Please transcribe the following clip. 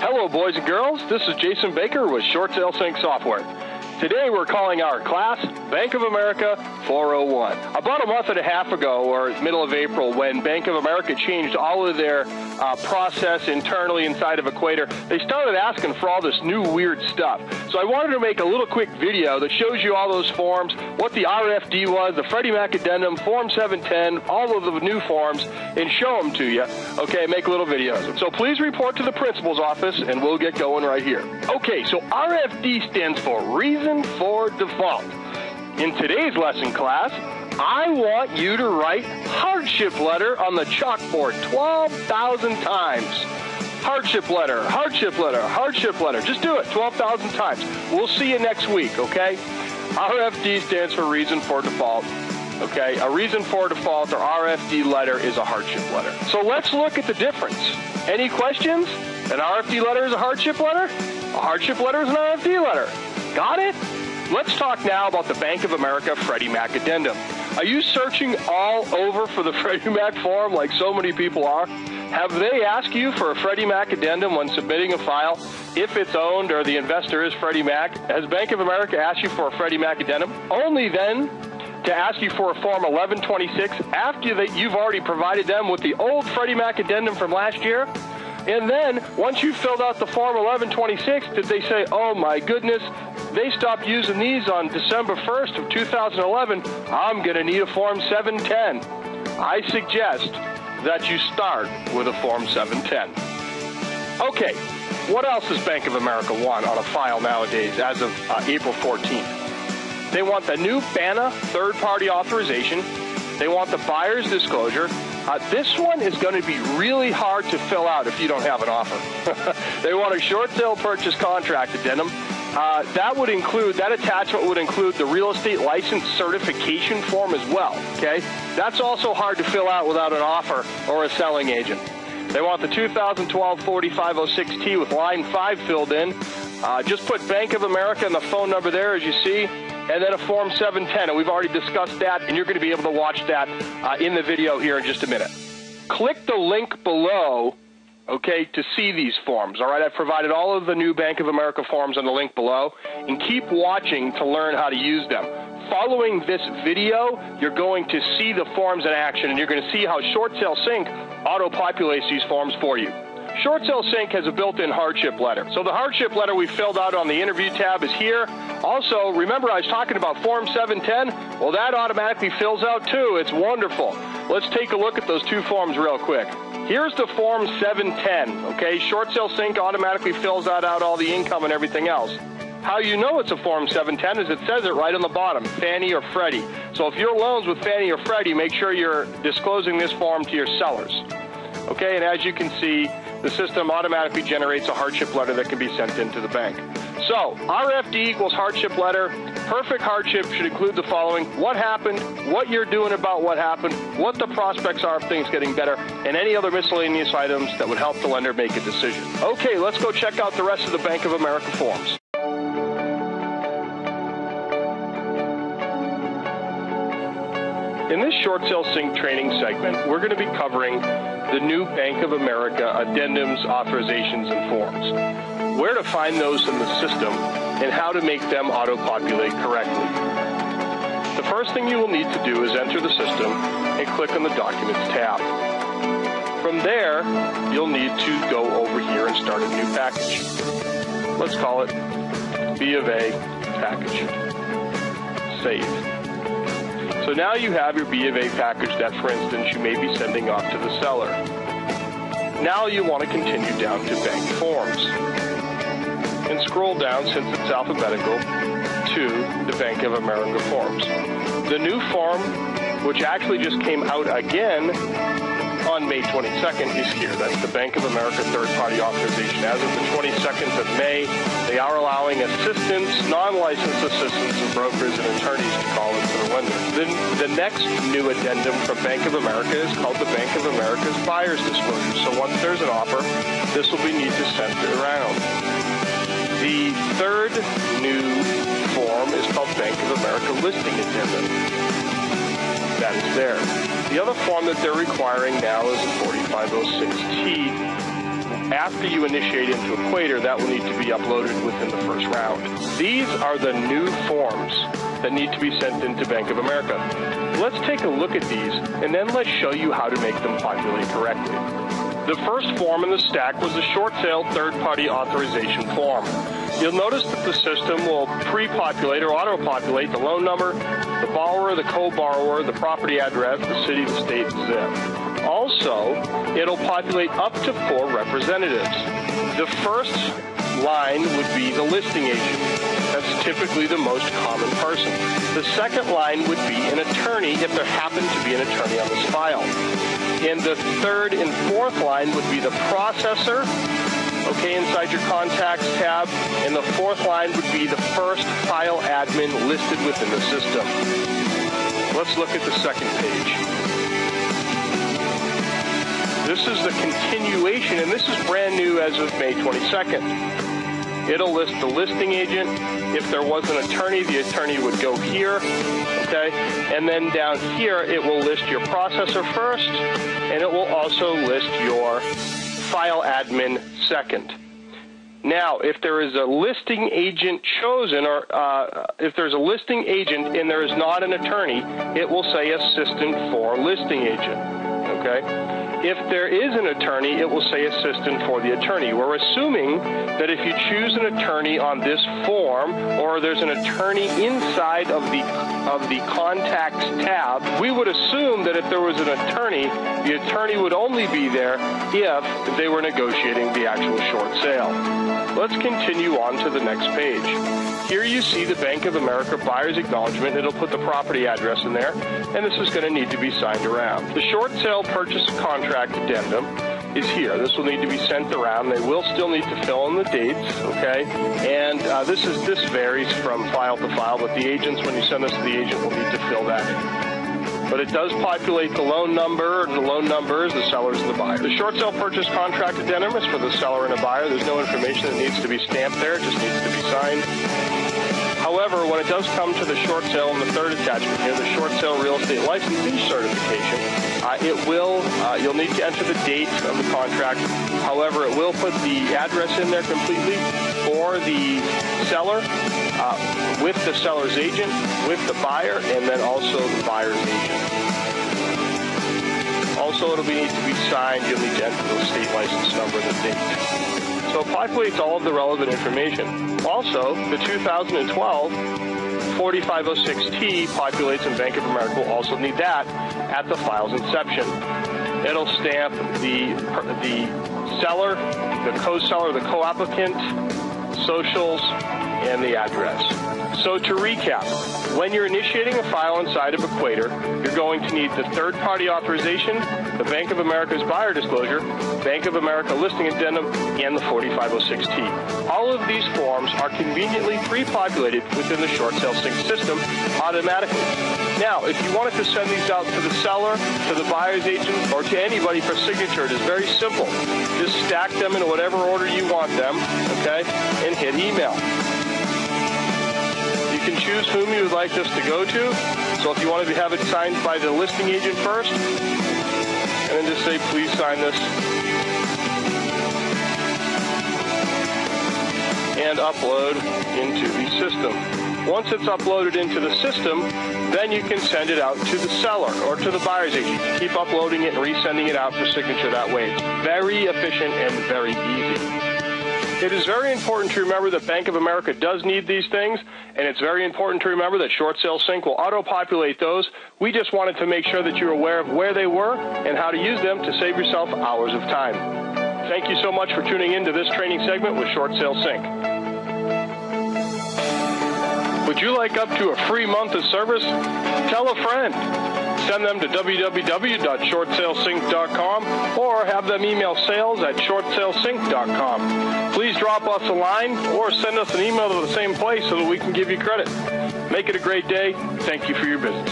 Hello, boys and girls. This is Jason Baker with Short Sale Sync Software. Today we're calling our class Bank of America 401. About a month and a half ago, or middle of April, when Bank of America changed all of their process internally inside of Equator, they started asking for all this new weird stuff. So I wanted to make a little quick video that shows you all those forms, what the RFD was, the Freddie Mac Addendum, Form 710, all of the new forms, and show them to you. Okay, make little videos. So please report to the principal's office, and we'll get going right here. Okay, so RFD stands for Reason for Default. In today's lesson class, I want you to write hardship letter on the chalkboard 12,000 times. Hardship letter, hardship letter, hardship letter. Just do it 12,000 times. We'll see you next week, okay? RFD stands for Reason for Default. Okay, a Reason for Default or RFD letter is a hardship letter. So let's look at the difference. Any questions? An RFD letter is a hardship letter? A hardship letter is an RFD letter. Got it? Let's talk now about the Bank of America Freddie Mac Addendum. Are you searching all over for the Freddie Mac form like so many people are? Have they asked you for a Freddie Mac Addendum when submitting a file if it's owned or the investor is Freddie Mac? Has Bank of America asked you for a Freddie Mac Addendum? Only then to ask you for a Form 1126 after that you've already provided them with the old Freddie Mac Addendum from last year? And then, once you filled out the Form 1126, did they say, oh my goodness, they stopped using these on December 1st of 2011, I'm going to need a Form 710. I suggest that you start with a Form 710. Okay, what else does Bank of America want on a file nowadays as of April 14th? They want the new BANA third-party authorization. They want the buyer's disclosure. This one is going to be really hard to fill out if you don't have an offer. They want a short sale purchase contract addendum. That attachment would include the real estate license certification form as well, okay? That's also hard to fill out without an offer or a selling agent. They want the 2012 4506T with line 5 filled in. Just put Bank of America and the phone number there as you see, and then a Form 710, and we've already discussed that, and you're going to be able to watch that in the video here in just a minute. Click the link below, okay, to see these forms, all right? I've provided all of the new Bank of America forms on the link below, and keep watching to learn how to use them. Following this video, you're going to see the forms in action, and you're going to see how Short Sale Sync auto-populates these forms for you. Short Sale Sync has a built-in hardship letter. So the hardship letter we filled out on the interview tab is here. Also, remember I was talking about Form 710? Well, that automatically fills out too. It's wonderful. Let's take a look at those two forms real quick. Here's the Form 710, okay? Short Sale Sync automatically fills out all the income and everything else. How you know it's a Form 710 is it says it right on the bottom, Fannie or Freddie. So if your loan's with Fannie or Freddie, make sure you're disclosing this form to your sellers. Okay, and as you can see, the system automatically generates a hardship letter that can be sent into the bank. So, RFD equals hardship letter. Perfect hardship should include the following: what happened, what you're doing about what happened, what the prospects are of things getting better, and any other miscellaneous items that would help the lender make a decision. Okay, let's go check out the rest of the Bank of America forms. In this Short Sale Sync training segment, we're going to be covering the new Bank of America addendums, authorizations, and forms, where to find those in the system, and how to make them auto-populate correctly. The first thing you will need to do is enter the system and click on the Documents tab. From there, you'll need to go over here and start a new package. Let's call it B of A package. Save. So now you have your B of A package that, for instance, you may be sending off to the seller. Now you want to continue down to Bank Forms. And scroll down, since it's alphabetical, to the Bank of America forms. The new form, which actually just came out again on May 22nd, is here. That's the Bank of America third-party authorization. As of the 22nd of May, they are allowing assistants, non-licensed assistants, and brokers and attorneys to call into the lender. The next new addendum from Bank of America is called the Bank of America's Buyer's Disclosure. So once there's an offer, this will be need to send it around. The third new form is called Bank of America Listing Addendum. That is there. The other form that they're requiring now is a 4506T After you initiate into Equator, that will need to be uploaded within the first round. These are the new forms that need to be sent into Bank of America. Let's take a look at these, and then let's show you how to make them populate correctly. The first form in the stack was the short sale third-party authorization form. You'll notice that the system will pre-populate or auto-populate the loan number, the borrower, the co-borrower, the property address, the city, the state, the zip. Also, it'll populate up to 4 representatives. The first line would be the listing agent. That's typically the most common person. The second line would be an attorney if there happened to be an attorney on this file. And the third and fourth line would be the processor, okay, inside your contacts tab. And the fourth line would be the first file admin listed within the system. Let's look at the second page. This is the continuation, and this is brand new as of May 22nd. It'll list the listing agent. If there was an attorney, the attorney would go here, okay? And then down here, it will list your processor first, and it will also list your file admin second. Now, if there is a listing agent chosen, or if there's a listing agent and there is not an attorney, it will say assistant for listing agent, okay? If there is an attorney, it will say assistant for the attorney. We're assuming that if you choose an attorney on this form, or there's an attorney inside of the contacts tab, we would assume that if there was an attorney, the attorney would only be there if they were negotiating the actual short sale. Let's continue on to the next page. Here you see the Bank of America buyer's acknowledgement. It'll put the property address in there, and this is going to need to be signed around. The short sale purchase contract addendum is here. This will need to be sent around. They will still need to fill in the dates, okay? And this varies from file to file, but the agents, when you send this to the agent, will need to fill that in. But it does populate the loan number, and the loan numbers, the sellers, and the buyer. The short sale purchase contract addendum is for the seller and a buyer. There's no information that needs to be stamped there. It just needs to be signed. However, when it does come to the short sale and the third attachment here, the short sale real estate licensing certification, you'll need to enter the date of the contract. However, it will put the address in there completely for the seller, with the seller's agent, with the buyer, and then also the buyer's agent. Also, it'll need to be signed. You'll need to enter the state license number and the date. So it populates all of the relevant information. Also, the 2012 4506T populates, and Bank of America will also need that at the file's inception. It'll stamp the seller, the co-seller, the co-applicant, socials, and the address. So to recap, when you're initiating a file inside of Equator, you're going to need the third-party authorization, the Bank of America's buyer disclosure, Bank of America listing addendum, and the 4506T. All of these forms are conveniently pre-populated within the short sale sync system automatically. Now, if you wanted to send these out to the seller, to the buyer's agent, or to anybody for signature, it is very simple. Just stack them in whatever order you want them, okay, and hit email. You can choose whom you would like this to go to. So if you want to have it signed by the listing agent first, and then just say, please sign this, and upload into the system. Once it's uploaded into the system, then you can send it out to the seller or to the buyer's agent. Keep uploading it and resending it out for signature that way. It's very efficient and very easy. It is very important to remember that Bank of America does need these things, and it's very important to remember that Short Sale Sync will auto-populate those. We just wanted to make sure that you're aware of where they were and how to use them to save yourself hours of time. Thank you so much for tuning in to this training segment with Short Sale Sync. Would you like up to a free month of service? Tell a friend. Send them to www.shortsalesync.com or have them email sales@shortsalesync.com. Please drop us a line or send us an email to the same place so that we can give you credit. Make it a great day. Thank you for your business.